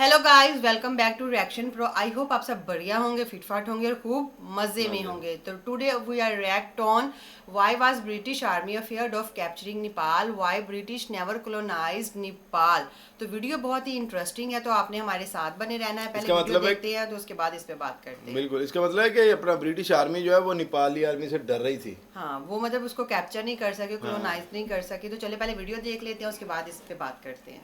Hello guys, welcome back to reaction pro. I hope आप सब बढ़िया होंगे, फिटफाट होंगे और खूब मजे में होंगे। तो today we are react on why was British army afraid of capturing Nepal, why British never colonised Nepal. तो वीडियो बहुत ही इंटरेस्टिंग है, तो आपने हमारे साथ बने रहना है। पहले वीडियो देखते हैं तो उसके बाद इस पे बात करते हैं। बिल्कुल, इसका मतलब है कि अपना ब्रिटिश आर्मी जो है वो नेपाली आर्मी से डर रही थी। हाँ, वो मतलब उसको कैप्चर नहीं कर सके, कॉलोनाइज नहीं कर सके। तो चले पहले वीडियो देख लेते हैं, उसके बाद इस पे बात करते हैं।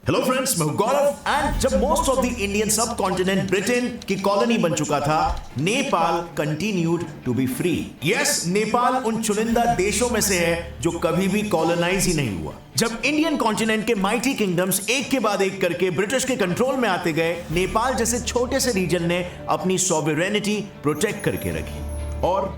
हेलो फ्रेंड्स, मैं गौरव। एंड जब most of the Indian subcontinent Britain की कॉलोनी बन चुका था, Nepal continued to be free. Yes, Nepal उन चुनिंदा देशों में से है जो कभी भी कॉलोनाइज ही नहीं हुआ। जब इंडियन कॉन्टिनेंट के माइटी किंगडम्स एक के बाद एक करके ब्रिटिश के कंट्रोल में आते गए, नेपाल जैसे छोटे से रीजन ने अपनी सॉवरेनिटी प्रोटेक्ट करके रखी। और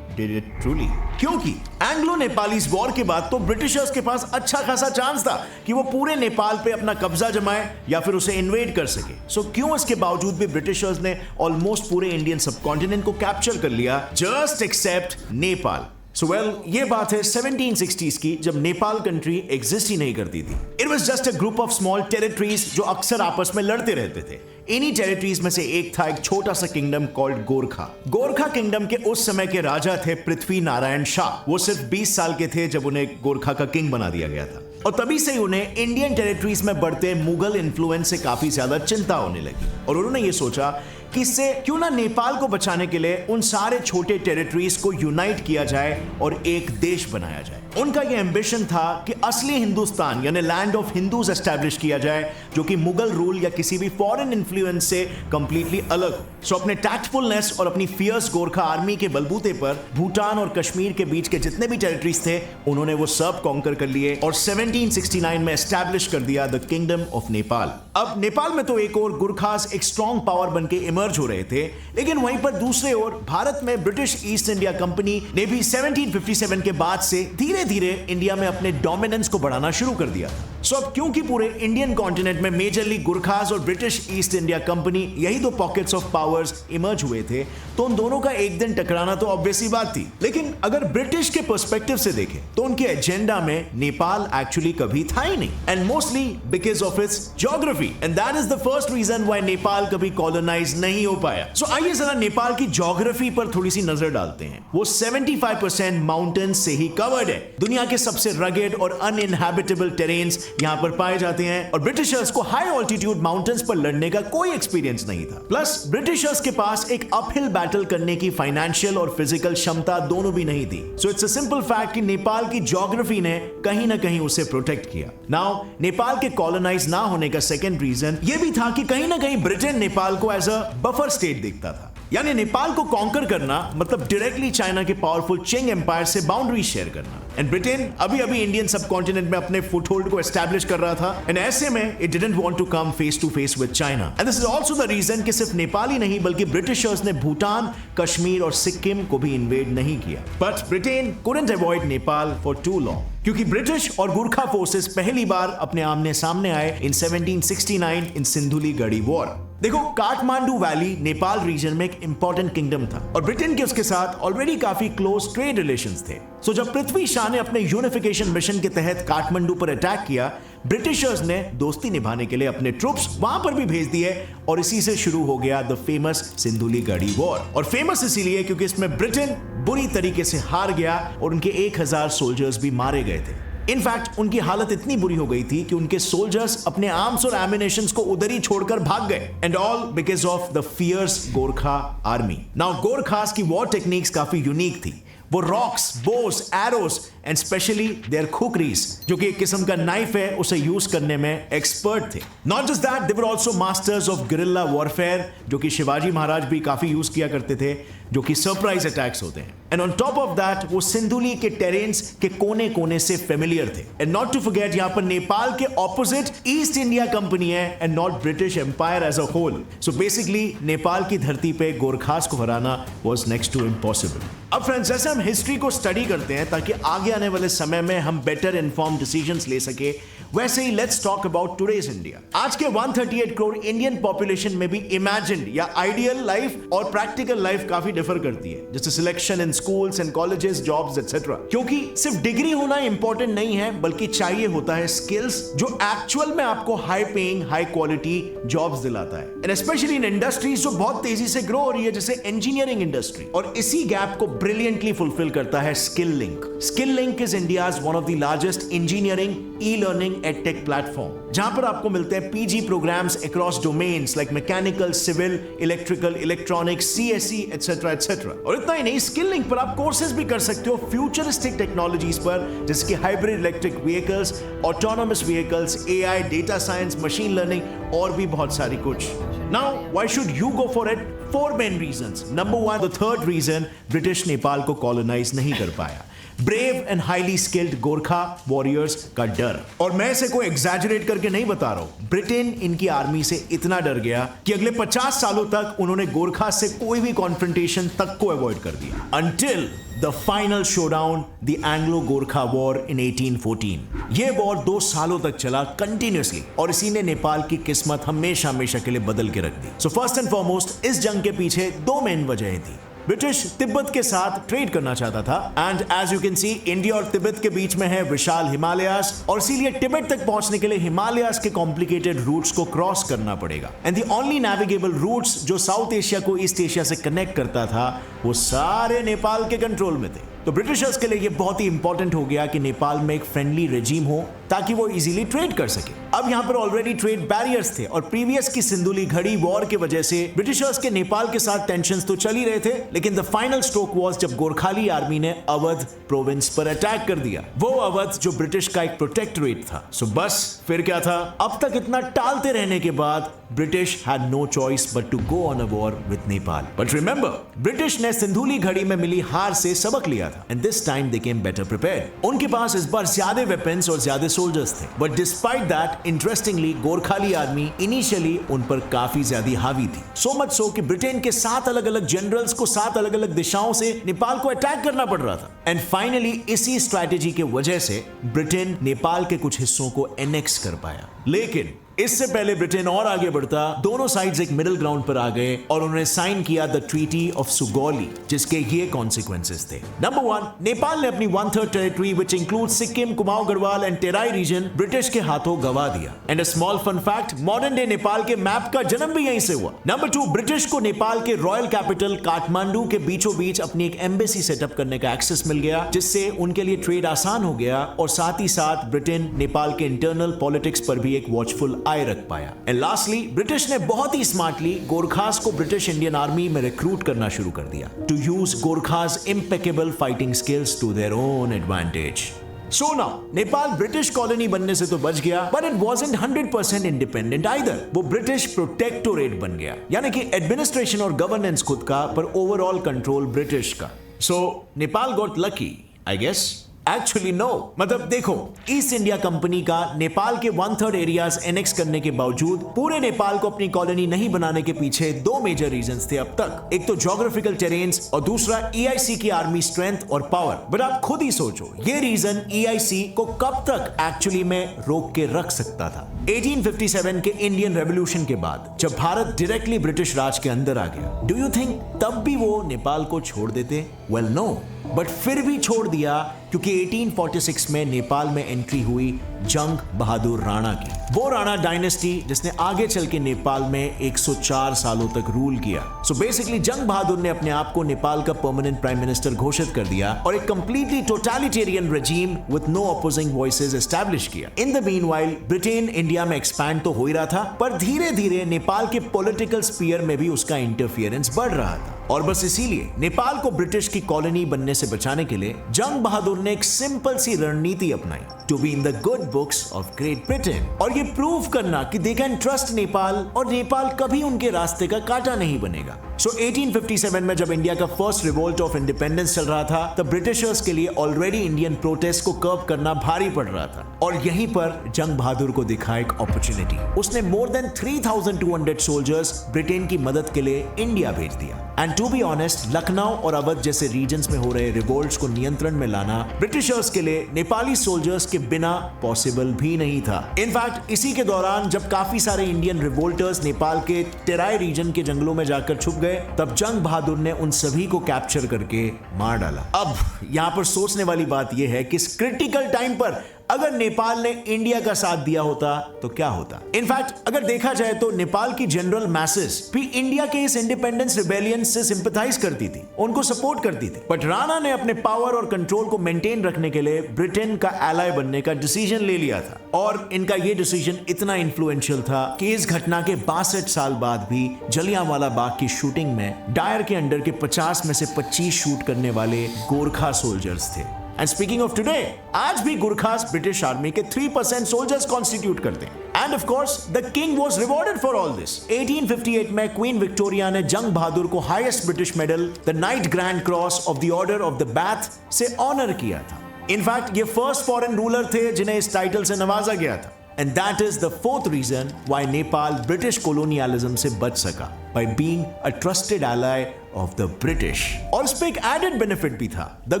Did it truly? क्योंकि एंग्लो नेपालीज वॉर के बाद तो ब्रिटिशर्स के पास अच्छा खासा चांस था कि वो पूरे नेपाल पे अपना कब्जा जमाए या फिर उसे इन्वेड कर सके। सो क्यों इसके बावजूद भी ब्रिटिशर्स ने ऑलमोस्ट पूरे इंडियन सबकॉन्टिनेंट को कैप्चर कर लिया, जस्ट एक्सेप्ट नेपाल। सो ये बात है 1760s की, जब नेपाल कंट्री एग्जिस्ट ही नहीं करती थी। It was just a group of small territories जो अक्सर आपस में लड़ते रहते थे। इन्हीं टेरिटरीज में से एक था एक छोटा सा kingdom called Gorkha. Gorkha kingdom के उस समय के राजा थे पृथ्वी नारायण शाह। वो सिर्फ 20 साल के थे जब उन्हें गोरखा का किंग बना दिया गया था, और तभी से उन्हें इंडियन टेरिटरीज में बढ़ते मुगल इन्फ्लुएंस से काफी ज्यादा चिंता होने लगी। और उन्होंने ये सोचा कि इससे क्यों ना नेपाल को बचाने के लिए उन सारे छोटे टेरिटरीज को यूनाइट किया जाए और एक देश बनाया जाए। उनका यह एम्बिशन था कि असली हिंदुस्तान यानी लैंड ऑफ हिंदूज एस्टैब्लिश किया जाए, जो कि मुगल रूल या किसी भी फॉरेन इन्फ्लुएंस से कंप्लीटली अलग हो। सो अपने टैक्टफुलनेस और अपनी फियर्स गोरखा आर्मी के बलबूते पर भूटान और कश्मीर के बीच के जितने भी टेरिटरीज थे, उन्होंने वो सब कॉन्कर कर लिए और 1769 में एस्टैब्लिश कर दिया द किंगडम ऑफ नेपाल। अब नेपाल में तो एक और गुरखास एक स्ट्रॉन्ग पावर बनके इमर्ज हो रहे थे, लेकिन वहीं पर दूसरे ओर भारत में ब्रिटिश ईस्ट इंडिया कंपनी ने भी 1757 के बाद से धीरे धीरे इंडिया में अपने डोमिनेंस को बढ़ाना शुरू कर दिया। सो अब क्योंकि पूरे इंडियन कॉन्टिनेंट में मेजरली गुरखास और ब्रिटिश ईस्ट इंडिया कंपनी, यही दो पॉकेट्स ऑफ पावर्स इमर्ज हुए थे, तो उन दोनों का एक दिन टकराना तो ऑब्वियस ही बात थी। लेकिन अगर ब्रिटिश के पर्सपेक्टिव से देखें तो उनके एजेंडा में नेपाल एक्चुअली कभी था ही नहीं, and mostly because of its geography, and that is the first reason why Nepal कभी कॉलोनाइज नहीं हो पाया। सो आइए जरा नेपाल की ज्योग्राफी पर थोड़ी सी नजर डालते हैं। वो 75% माउंटेन्स से ही कवर्ड है। दुनिया के सबसे रगेड और अनइनहैबिटेबल टेरेन्स यहां पर पाए जाते हैं, और ब्रिटिशर्स को हाई ऑल्टीट्यूड माउंटेन्स पर लड़ने का कोई एक्सपीरियंस नहीं था। प्लस ब्रिटिशर्स के पास एक अपहिल बैटल करने की फाइनेंशियल और फिजिकल क्षमता दोनों भी नहीं थी। So it's a simple fact कि नेपाल की ज्योग्राफी ने कहीं ना कहीं उसे प्रोटेक्ट किया। नाउ नेपाल के कॉलोनाइज ना होने का सेकंड रीजन ये भी था कि कहीं ना कहीं ब्रिटेन नेपाल को एज अ बफर स्टेट देखता था। यानी नेपाल को कॉन्कर करना मतलब डायरेक्टली चाइना के पावरफुल चिंग एम्पायर से बाउंड्री शेयर करना। एंड ब्रिटेन अभी अभी इंडियन सबकॉन्टिनेंट में अपने फुटहोल्ड को एस्टैब्लिश कर रहा था, एंड ऐसे में it didn't want to come face to face with China. And this is also the reason कि सिर्फ नेपाल ही नहीं बल्कि ब्रिटिशर्स ने भूटान, कश्मीर और सिक्किम को भी इन्वेड नहीं किया। But Britain couldn't avoid Nepal for too long, क्योंकि ब्रिटिश और गुरखा फोर्सेस पहली बार अपने आमने सामने आए इन 1769 इन सिंधुली गढ़ी वॉर। देखो, काठमांडू वैली नेपाल रीजन में एक इंपॉर्टेंट किंगडम था, और ब्रिटेन के उसके साथ ऑलरेडी काफी क्लोज ट्रेड रिलेशंस थे। सो जब पृथ्वी शाह ने अपने यूनिफिकेशन मिशन के तहत काठमांडू पर अटैक किया, ब्रिटिशर्स ने दोस्ती निभाने के लिए अपने ट्रूप्स वहां पर भी भेज दिए, और इसी से शुरू हो गया the famous Sindhuli Garhi war. और फेमस इसीलिए क्योंकि इसमें ब्रिटेन बुरी तरीके से हार गया और उनके 1000 सोल्जर्स भी मारे गए थे। इनफैक्ट उनकी हालत इतनी बुरी हो गई थी कि उनके सोल्जर्स अपने आर्म्स और एमिनेशंस को उधर ही छोड़कर भाग गए, and all because of the fierce Gorkha army. Now Gorkhas की वॉर टेक्निक्स काफी यूनिक थी। वो rocks, bows, arrows and specially their khukris, जो कि एक किस्म का नाइफ है, उसे यूज करने में एक्सपर्ट थे। Not just that, they were also masters of guerrilla warfare, जो कि शिवाजी महाराज भी काफी यूज किया करते थे, जो कि सरप्राइज अटैक्स होते हैं। And on top of that, वो सिंधुली के टेरेन्स के कोने कोने से फेमिलियर थे। एंड नॉट टू फॉरगेट, यहां पर नेपाल के ऑपोजिट ईस्ट इंडिया कंपनी है and not British Empire as a whole. So basically Nepal की धरती पे गोरखास को हराना वाज नेक्स्ट टू इम्पॉसिबल। अब फ्रेंड्स, जैसे हम हिस्ट्री को स्टडी करते हैं ताकि आगे आने वाले समय में हम बेटर इन्फॉर्म डिसीजंस ले सके, वैसे ही let's talk about today's India. आज के 138 करोड़ इंडियन पॉपुलेशन में भी इमेजिन्ड या आइडियल लाइफ और प्रैक्टिकल लाइफ काफी डिफर करती है, जैसे selection in schools and colleges, jobs etcetera. क्योंकि सिर्फ डिग्री होना इंपॉर्टेंट नहीं है, बल्कि चाहिए होता है स्किल्स जो एक्चुअल में आपको high paying, high quality jobs दिलाता है, एंड स्पेशली इन इंडस्ट्रीज जो बहुत तेजी से ग्रो हो रही है, जैसे इंजीनियरिंग इंडस्ट्री। और इसी गैप को ब्रिलियंटली फुलफिल करता है Skill Link. Skill Link is India's one of the largest engineering e-learning edtech platform, जहां पर आपको मिलते हैं PG programmes across domains like mechanical, civil, electrical, electronics, CSE etcetera etcetera. और इतना ही नहीं, स्किल लिंक पर आप कोर्सेज भी कर सकते हो फ्यूचरिस्टिक टेक्नोलॉजीज पर, जैसे कि hybrid electric vehicles, autonomous vehicles, AI, data science, machine learning और भी बहुत सारी कुछ। Now why should you go for it? 4 main reasons. Number 1, the third reason, British Nepal को कॉलोनाइज नहीं कर पाया। Brave and highly skilled Gorkha warriors का डर। और मैं इसे कोई एग्जैजरेट करके नहीं बता रहा हूं, ब्रिटेन इनकी आर्मी से इतना डर गया कि अगले 50 सालों तक उन्होंने गोरखा से कोई भी कॉन्फ्रंटेशन तक को अवॉइड कर दिया, until the final showdown, the Anglo-Gorkha War in 1814। ये वॉर 2 सालों तक चला कंटिन्यूसली, और इसी ने नेपाल की किस्मत हमेशा हमेशा के लिए बदल के रख दी। सो फर्स्ट एंड फॉरमोस्ट, इस जंग के पीछे 2 मेन वजहें थी। ब्रिटिश तिब्बत के साथ ट्रेड करना चाहता था, and as you can see, India और तिब्बत के बीच में है विशाल हिमालयास, और इसीलिए तिब्बत तक पहुंचने के लिए हिमालयास के कॉम्प्लिकेटेड रूट्स को क्रॉस करना पड़ेगा। And the only navigable routes जो साउथ एशिया को ईस्ट एशिया से कनेक्ट करता था, वो सारे नेपाल के कंट्रोल में थे। तो ब्रिटिशर्स के लिए ये बहुत ही इंपॉर्टेंट हो गया कि नेपाल में एक फ्रेंडली रेजिम हो, ताकि वो इजीली ट्रेड कर सके। अब यहां पर ऑलरेडी ट्रेड बैरियर्स थे, और प्रीवियस की सिंधुली घड़ी वॉर की वजह से ब्रिटिशर्स के नेपाल के साथ टेंशंस तो चल ही रहे थे, लेकिन द फाइनल स्ट्रोक वाज जब गोरखाली आर्मी ने अवध प्रोविंस पर अटैक कर दिया। वो अवध जो ब्रिटिश का एक प्रोटेक्टोरेट था। सो बस फिर क्या था, अब तक इतना टालते रहने के बाद British had no choice but to go on a war with Nepal. But remember, British ने सिंधुली घड़ी में मिली हार से सबक लिया था, and this time they came better prepared. उनके पास इस बार ज्यादा वेपन्स और ज्यादा सोल्जर्स थे, but despite that, interestingly Gorkhali army initially उन पर काफी ज्यादा हावी थी। सो मच सो कि ब्रिटेन के 7 अलग अलग जनरल्स को 7 अलग अलग दिशाओं से नेपाल को अटैक करना पड़ रहा था। एंड फाइनली इसी स्ट्रैटेजी के वजह से ब्रिटेन नेपाल के कुछ हिस्सों को एनेक्स कर पाया। लेकिन इससे पहले ब्रिटेन और आगे बढ़ता, दोनों साइड्स एक मिडिल ग्राउंड पर आ गए और उन्होंने साइन किया द ट्रीटी ऑफ सुगौली, जिसके ये कॉन्सिक्वेंसेस थे। नंबर 1, नेपाल ने अपनी 1/3 territory which include Sikkim, Kumaon Garhwal and Terai region British के हाथों गवा दिया। एंड a small fun fact, modern day Nepal के मैप का जन्म भी यहीं से हुआ। नंबर 2, ब्रिटिश को नेपाल के रॉयल कैपिटल काठमांडू के बीचों बीच अपनी एक एम्बेसी सेटअप करने का एक्सेस मिल गया, जिससे उनके लिए ट्रेड आसान हो गया, और साथ ही साथ ब्रिटेन नेपाल के इंटरनल पॉलिटिक्स पर भी एक वॉचफुल आए रख पाया। एंड लास्टली, ब्रिटिश ने बहुत ही स्मार्टली गोरखास को ब्रिटिश इंडियन आर्मी में रिक्रूट करना शुरू कर दिया, to use Gorkhas impeccable fighting skills to their own advantage. So now, Nepal British colony बनने से तो बच गया, but it wasn't 100% independent either. वो ब्रिटिश प्रोटेक्टोरेट बन गया, यानी कि एडमिनिस्ट्रेशन और गवर्नेंस खुद का, पर ओवरऑल कंट्रोल ब्रिटिश का। So Nepal got lucky, I guess. Actually no, मतलब देखो, ईस्ट इंडिया कंपनी का नेपाल के 1/3 एरियाज एनेक्स करने के बावजूद पूरे नेपाल को अपनी कॉलोनी नहीं बनाने के पीछे 2 मेजर रीजंस थे अब तक। एक तो ज्योग्राफिकल टेरेन्स, और दूसरा EIC की आर्मी स्ट्रेंथ और पावर। बट आप खुद ही सोचो, ये रीजन EIC को कब तक एक्चुअली में रोक के रख सकता था? 1857 के इंडियन रेवोल्यूशन के बाद, जब भारत डायरेक्टली ब्रिटिश राज के अंदर आ गया, डू यू थिंक तब भी वो नेपाल को छोड़ देते? वेल नो, बट फिर भी छोड़ दिया, क्योंकि 1846 में नेपाल में एंट्री हुई जंग बहादुर राणा की। वो राणा डायनेस्टी जिसने आगे चल के नेपाल में 104 सालों तक रूल किया। सो बेसिकली जंग बहादुर ने अपने आप को नेपाल का परमानेंट प्राइम मिनिस्टर घोषित कर दिया और एक completely totalitarian regime with no opposing voices establish किया। In the meanwhile Britain India में एक्सपैंड तो हो ही रहा था, पर धीरे धीरे नेपाल के पॉलिटिकल स्फीयर में भी उसका इंटरफियरेंस बढ़ रहा था। और बस इसीलिए नेपाल को ब्रिटिश की कॉलोनी बनने से बचाने के लिए जंग बहादुर ने एक सिंपल सी रणनीति अपनाई, to be in the good books of Great Britain, और ये प्रूव करना कि दे कैन ट्रस्ट नेपाल और नेपाल कभी उनके रास्ते का कांटा नहीं बनेगा। सो 1857 में जब इंडिया का फर्स्ट रिवोल्ट ऑफ इंडिपेंडेंस चल रहा था, तब ब्रिटिशर्स के लिए ऑलरेडी इंडियन प्रोटेस्ट को कर्व करना भारी पड़ रहा था, और यहीं पर जंग बहादुर को दिखा एक अपॉर्चुनिटी। उसने मोर देन 3200 सोल्जर्स ब्रिटेन की मदद के लिए इंडिया भेज दिया, and and to be honest, Lucknow और अवध जैसे रीजन्स में हो रहे रिवोल्ट्स को नियंत्रण में लाना ब्रिटिशर्स के लिए नेपाली सोल्जर्स के बिना पॉसिबल भी नहीं था। इनफैक्ट इसी के दौरान जब काफी सारे इंडियन रिवोल्टर्स नेपाल के टेराई रीजन के जंगलों में जाकर छुप गए, तब जंग बहादुर ने उन सभी को कैप्चर करके मार डाला। अब यहां पर सोचने वाली बात यह है कि इस क्रिटिकल टाइम पर अगर नेपाल ने इंडिया का साथ दिया होता तो क्या होता। इनफैक्ट अगर देखा जाए तो नेपाल की जनरल मैसेस भी इंडिया के इस इंडिपेंडेंस रिबेलियन से सिंपैथाइज करती थी, उनको सपोर्ट करती थी। बट राणा ने अपने पावर और कंट्रोल को मेंटेन रखने के लिए ब्रिटेन का एलाय बनने का डिसीजन ले लिया था, और इनका यह डिसीजन इतना इन्फ्लुएंशियल था कि इस घटना के 62 साल बाद भी जलियांवाला बाग की शूटिंग में डायर के अंडर के 50 में से 25 शूट करने वाले गोरखा सोल्जर्स थे। एंड स्पीकिंग ऑफ टुडे, आज भी गुरखास ब्रिटिश आर्मी के 3% सोल्जर्स कॉन्स्टिट्यूट करते हैं। And of course the king was rewarded for all this. 1858 में क्वीन विक्टोरिया ने जंग बहादुर को highest British medal the knight grand cross of the order of the bath से honour किया था। इनफैक्ट ये फर्स्ट फॉरेन रूलर थे जिन्हें इस टाइटल से नवाजा गया था। And that is the fourth reason why Nepal British colonialism से बच सका, by being a trusted ally of the British। और इस पे एक एडेड बेनिफिट भी था, द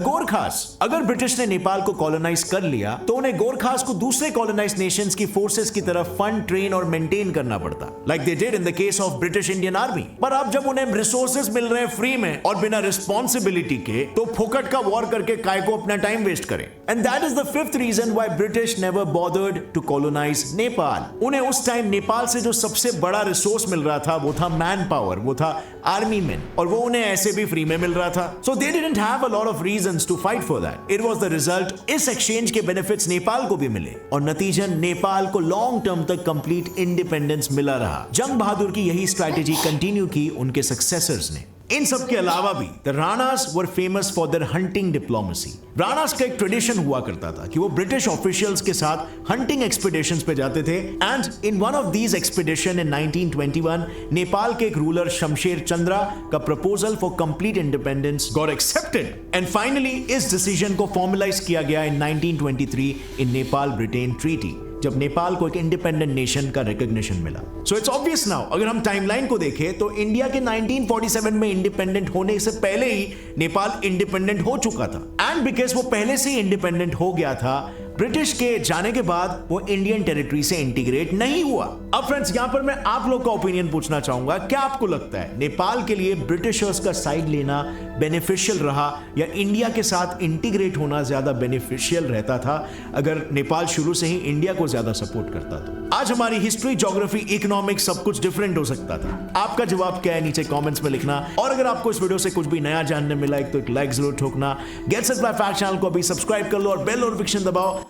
गोरखास। अगर ब्रिटिश ने नेपाल को कॉलोनाइज कर लिया तो उन्हें गोरखास को दूसरे कॉलोनाइज नेशंस की फोर्सेस की तरफ फंड, ट्रेन और मेंटेन करना पड़ता, like they did in the case of British Indian army. पर अब जब उन्हें रिसोर्सेज मिल रहे हैं फ्री में और बिना रिस्पॉन्सिबिलिटी के, तो फोकट का वॉर करके काय को अपना टाइम वेस्ट करें। And that is the fifth reason why British never bothered to colonise Nepal. उन्हें उस टाइम नेपाल से जो सबसे बड़ा रिसोर्स मिल रहा था वो था मैन पावर, वो था आर्मी मैन, और वो उन्हें ऐसे भी फ्री में मिल रहा था। So they didn't have a lot of reasons to fight for that. It was the result. इस एक्सचेंज के बेनिफिट्स नेपाल को भी मिले और नतीजन नेपाल को लॉन्ग टर्म तक कंप्लीट इंडिपेंडेंस मिला रहा। जंग बहादुर की यही स्ट्रैटेजी कंटिन्यू की उनके सक्सेसर्स ने। इन सब के अलावा भी the Ranas were famous for their hunting diplomacy. Ranas का एक ट्रेडिशन हुआ करता था कि वो ब्रिटिश ऑफिशियल्स के साथ हंटिंग एक्सपीडिशंस पे जाते थे। And in one of these expedition in 1921 Nepal के एक रूलर शमशेर चंद्रा का proposal for complete independence got accepted. And finally इस डिसीजन को फॉर्मलाइज किया गया in 1923 in Nepal Britain treaty, जब नेपाल को एक इंडिपेंडेंट नेशन का रिकॉग्निशन मिला। सो इट्स ऑब्वियस नाउ, अगर हम टाइमलाइन को देखें तो इंडिया के 1947 में इंडिपेंडेंट होने से पहले ही नेपाल इंडिपेंडेंट हो चुका था। एंड बिकॉज वो पहले से ही इंडिपेंडेंट हो गया था, ब्रिटिश के जाने के बाद वो इंडियन टेरिटरी से इंटीग्रेट नहीं हुआ। अब फ्रेंड्स, यहां पर मैं आप लोग का ओपिनियन पूछना चाहूंगा, क्या आपको लगता है नेपाल के लिए ब्रिटिशर्स का साइड लेना बेनिफिशियल रहा या इंडिया के साथ इंटीग्रेट होना ज्यादा बेनिफिशियल रहता था अगर नेपाल शुरू से ही इंडिया को ज्यादा सपोर्ट करता? तो आज हमारी हिस्ट्री, ज्योग्राफी, इकोनॉमिक्स सब कुछ डिफरेंट हो सकता था। आपका जवाब क्या है नीचे कमेंट्स में लिखना। और अगर आपको इस वीडियो से कुछ भी नया जानने मिला तो एक लाइक जरूर ठोकना। गेट सेट फैक्ट चैनल को अभी सब्सक्राइब कर लो और बेल नोटिफिकेशन दबाओ।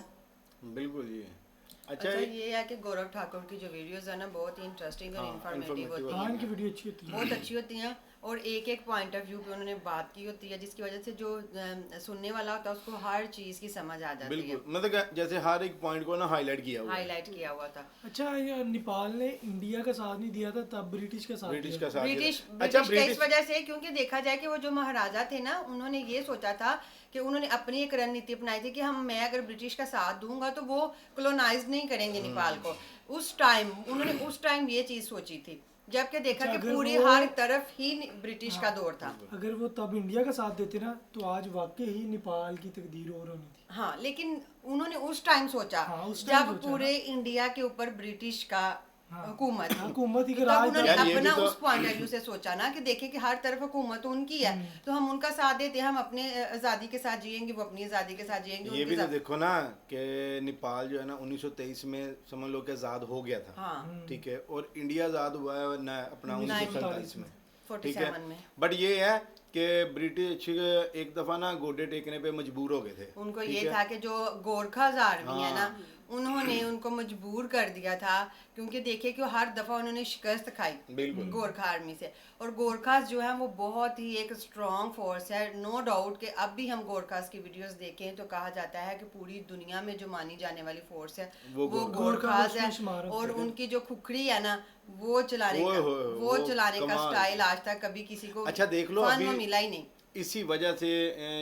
बिल्कुल जी। अच्छा ये है कि गौरव ठाकुर की जो वीडियोस है ना बहुत ही इंटरेस्टिंग और इंफॉर्मेटिव होती हैं। इनकी वीडियो अच्छी होती है, बहुत अच्छी होती हैं और एक एक पॉइंट ऑफ व्यू पे उन्होंने बात की होती है, जिसकी वजह से जो सुनने वाला होता है उसको हर चीज़ की समझ आ जाती है। बिल्कुल, मतलब जैसे हर एक पॉइंट को ना हाईलाइट किया हुआ था। अच्छा, ये नेपाल ने इंडिया का साथ नहीं दिया था, तब ब्रिटिश का साथ ब्रिटिश का इस वजह से, क्योंकि देखा जाए कि वो जो महाराजा थे ना, उन्होंने ये सोचा था कि उन्होंने अपनी एक रणनीति अपनाई थी कि मैं अगर ब्रिटिश का साथ दूंगा तो वो कॉलोनाइज नहीं करेंगे नेपाल को। उन्होंने उस टाइम ये चीज सोची थी, जबकि देखा कि पूरी हर तरफ ही ब्रिटिश का दौर था। अगर वो तब इंडिया का साथ देते ना तो आज वाकई ही नेपाल की तकदीर और होनी थी। हाँ, लेकिन उन्होंने उस टाइम सोचा जब पूरे इंडिया के ऊपर ब्रिटिश का हुकूमत ही तब उन्होंने अपना उस पॉइंट ऑफ व्यू से सोचा ना कि देखें कि हर तरफ हुकूमत उनकी है तो हम उनका साथ देते हैं, हम अपने आज़ादी के साथ जिएंगे, वो अपनी आज़ादी के साथ जिएंगे। ये भी तो देखो ना कि नेपाल जो है ना 1923 में समझ लो कि आज़ाद हो गया था। हाँ। ठीक है, और इंडिया आज़ाद हुआ है ना अपना 1947 में। 47 में। बट ये है कि ब्रिटिश एक दफा ना गोडे टेकने पे मजबूर हो गए थे। उनको ये था कि जो गोरखास आर्मी है ना, उन्होंने उनको मजबूर कर दिया था, क्योंकि देखे कि हर दफा उन्होंने शिकस्त खाई गोरखा आर्मी से। और गोरखास जो है वो बहुत ही एक स्ट्रॉन्ग फोर्स है, नो डाउट कि अब भी हम गोरखास की वीडियोस देखें तो कहा जाता है कि पूरी दुनिया में जो मानी जाने वाली फोर्स है वो गोरखास है। और उनकी जो खुखड़ी है ना वो चलाने का स्टाइल आज तक कभी किसी को अच्छा देख लो अभी मिला ही नहीं। इसी वजह से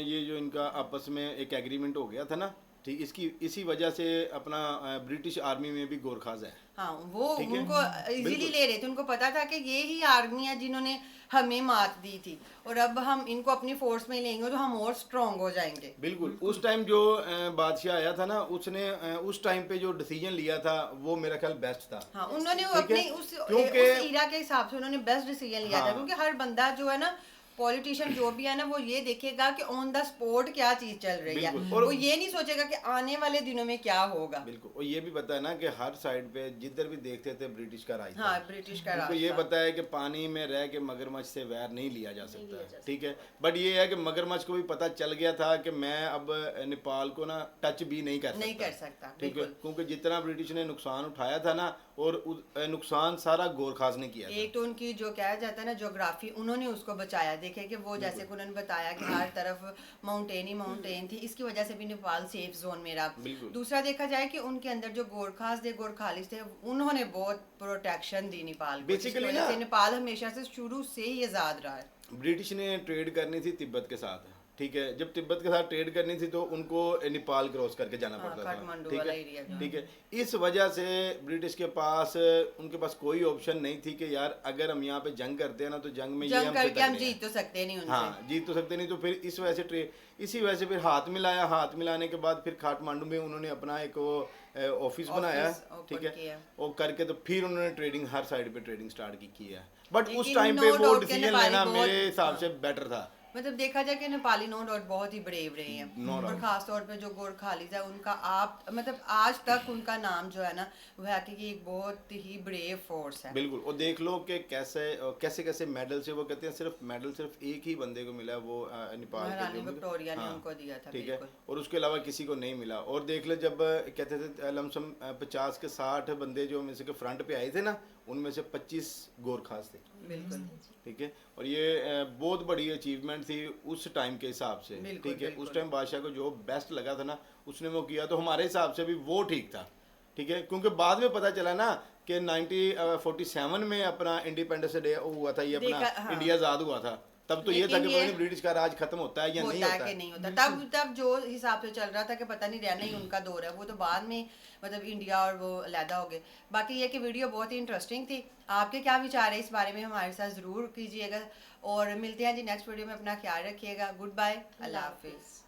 ये जो इनका आपस में एक एग्रीमेंट हो गया था ना ठीक, इसकी इसी वजह से अपना ब्रिटिश आर्मी में भी गोरखाज है। हाँ, वो ठीक है? उनको इजीली बिल्कुल। ले रहे थे, उनको पता था कि ये ही आर्मी है जिन्होंने हमें मात दी थी, और अब हम इनको अपनी फोर्स में लेंगे तो हम और स्ट्रांग हो जाएंगे। बिल्कुल। उस टाइम जो बादशाह आया था ना, उसने उस टाइम पे जो डिसीजन लिया था वो मेरा ख्याल बेस्ट था। हाँ, उन्होंने ठीक है? अपनी उस क्योंकि इरा के हिसाब से उन्होंने बेस्ट डिसीजन लिया था, हाँ। क्योंकि हर बंदा जो है ना, पॉलिटिशियन जो भी है ना, वो ये देखेगा कि ऑन द स्पॉट क्या चीज चल रही है, बिल्कुल। और वो ये नहीं सोचेगा कि आने वाले दिनों में क्या होगा। बिल्कुल। और ये भी पता है ना कि हर साइड पे जिधर भी देखते थे ब्रिटिश का राज था। हाँ, ब्रिटिश का उनको राज ये था। पता है कि पानी में रह के मगरमच्छ से वैर नहीं लिया जा सकता है, ठीक है। बट ये है कि मगरमच्छ को भी पता चल गया था कि मैं अब नेपाल को ना टच भी नहीं कर सकता। नहीं कर सकता, ठीक है, बिल्कुल। क्योंकि जितना ब्रिटिश ने नुकसान उठाया था ना, और नुकसान सारा गोरखाज ने किया था। एक तो उनकी जो कहा जाता है ना ज्योग्राफी, उन्होंने उसको बचाया। देखे कि वो जैसे कि उन्होंने बताया कि हर तरफ माउंटेन ही माउंटेन थी, इसकी वजह से भी नेपाल सेफ जोन में रहा। बिल्कुल। दूसरा देखा जाए कि उनके अंदर जो गोरखास थे, गोरखालिस थे, उन्होंने बहुत प्रोटेक्शन दी नेपाल को, जिसकी Basically वजह ना- से नेपाल हमेशा से शुरू से ही आजाद रहा है। ब्रिटिश ने ट्रेड करनी थी तिब्बत के साथ, ठीक है। जब तिब्बत के साथ ट्रेड करनी थी तो उनको नेपाल क्रॉस करके जाना हाँ, पड़ता था, काठमांडू ठीक वाला है। एरिया जो। ठीक है, इस वजह से ब्रिटिश के पास उनके पास कोई ऑप्शन नहीं थी कि यार अगर हम यहाँ पे जंग करते हैं ना, तो जंग में ये जंग हमसे करके हम तगड़े हैं। जीत तो सकते नहीं उनसे। हाँ, जीत तो सकते नहीं। तो फिर इस वजह से इसी वजह से फिर हाथ मिलाया। हाथ मिलाने के बाद फिर काठमांडू में उन्होंने अपना एक वो ऑफिस बनाया, open ठीक है। किया। और करके तो फिर उन्होंने ट्रेडिंग हर साइड पे ट्रेडिंग स्टार्ट की है। बट उस लेकिन टाइम no पे वो doubt के डिसीजन नेपाली लेना बहुत- मेरे हिसाब हाँ। से बेटर था। मतलब देखा जाए कि नेपाली नो डाउट बहुत ही ब्रेव रहे हैं, No और doubt। खास तौर पे जो गोरखालीज है उनका आप मतलब आज तक उनका नाम जो है ना, वो है कि एक बहुत ही ब्रेव फोर्स है। बिल्कुल। और देख लो कि कैसे कैसे कैसे मेडल से, वो कहते हैं सिर्फ मेडल सिर्फ एक ही बंदे को मिला, वो नेपाल के महारानी जो विक्टोरिया ने हाँ, उनको दिया था, ठीक है। बिल्कुल। और उसके अलावा किसी को नहीं मिला। और देख लो जब कहते थे लमसम 50 के 60 बंदे जो में से के फ्रंट पे आए थे ना, उनमें से 25 गोरखास थे, बिल्कुल। ठीक है। और ये बहुत बड़ी अचीवमेंट थी उस टाइम के हिसाब से, बिल्कुल, ठीक है। बिल्कुल। उस टाइम बादशाह को जो बेस्ट लगा था ना, उसने वो किया, तो हमारे हिसाब से भी वो ठीक था, ठीक है। क्योंकि बाद में पता चला ना कि 1947 में अपना इंडिपेंडेंस डे हुआ था, ये अपना हाँ। इंडिया आज़ाद हुआ था। तब तो ये था लेकिन कि ये- पता नहीं ब्रिटिश का राज खत्म होता है या नहीं होता होता है कि है। नहीं होता। तब जो हिसाब से चल रहा था कि पता नहीं रहना ही उनका दौर है, वो तो बाद में मतलब इंडिया और वो अलहदा हो गए। बाकी ये कि वीडियो बहुत ही इंटरेस्टिंग थी। आपके क्या विचार है इस बारे में हमारे साथ ज़रूर कीजिएगा, और मिलते हैं जी नेक्स्ट वीडियो में। अपना ख्याल रखिएगा। गुड बाय, अल्लाह हाफिज़।